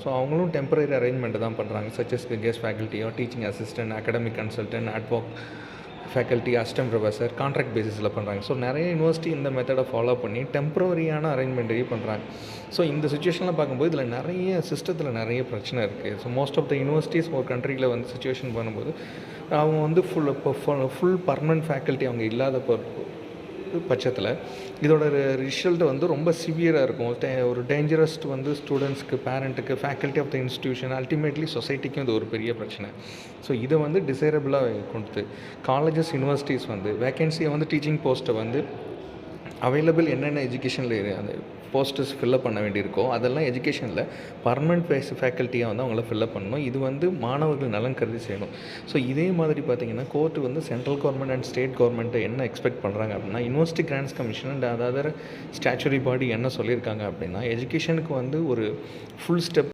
So அவங்களும் temporary arrangement தான் பண்ணுறாங்க. சச்சஸ் கெஸ்ட் ஃபேக்கல்ட்டியோ, teaching assistant, academic consultant, ad hoc faculty, assistant professor contract பேசிஸில் பண்ணுறாங்க. ஸோ நிறைய யூனிவர்சிட்டி இந்த மெத்தடை ஃபாலோ பண்ணி டெம்பரரியான அரேஞ்ச்மெண்ட்டையும் பண்ணுறாங்க. ஸோ இந்த சுச்சுவேஷனில் பார்க்கும்போது இதில் நிறைய சிஸ்டத்தில் நிறைய பிரச்சனை இருக்குது. So most of the universities ஒரு கண்ட்ரியில் வந்து சுச்சுவேஷன் பண்ணும்போது அவங்க வந்து ஃபுல் பர்மனன்ட் ஃபேக்கல்ட்டி அவங்க இல்லாத பட்சத்தில் இதோட ரிசல்ட் வந்து ரொம்ப சிவியராக இருக்கும். ஒரு டேஞ்சரஸ் வந்து ஸ்டூடெண்ட்ஸ்க்கு, பேரண்ட்டுக்கு, faculty of the institution, ultimately சொசைட்டிக்கும் இது ஒரு பெரிய பிரச்சனை. ஸோ இதை வந்து டிசைரபிளாக கொடுத்து காலேஜஸ், யூனிவர்சிட்டிஸ் வந்து வேக்கன்சியை வந்து டீச்சிங் போஸ்ட்டை வந்து அவைலபிள் என்னென்ன எஜுகேஷனில் அந்த போஸ்டர்ஸ் ஃபில்லப் பண்ண வேண்டியிருக்கோ அதெல்லாம் எஜுகேஷனில் பர்மனெண்ட் ஃபேக்கல்ட்டியாக வந்து அவங்கள ஃபில்லப் பண்ணணும். இது வந்து மாணவர்கள் நலன் கருதி செய்யணும். ஸோ இதே மாதிரி பார்த்திங்கன்னா கோர்ட்டு வந்து சென்ட்ரல் கவர்மெண்ட் அண்ட் ஸ்டேட் கவர்மெண்ட்டை என்ன எக்ஸ்பெக்ட் பண்ணுறாங்க அப்படின்னா, யூனிவர்சிட்டி கிராண்ட்ஸ் கமிஷன் அண்ட் அதாவது ஸ்டாச்சுரி பாடி என்ன சொல்லியிருக்காங்க அப்படின்னா, எஜுகேஷனுக்கு வந்து ஒரு ஃபுல் ஸ்டெப்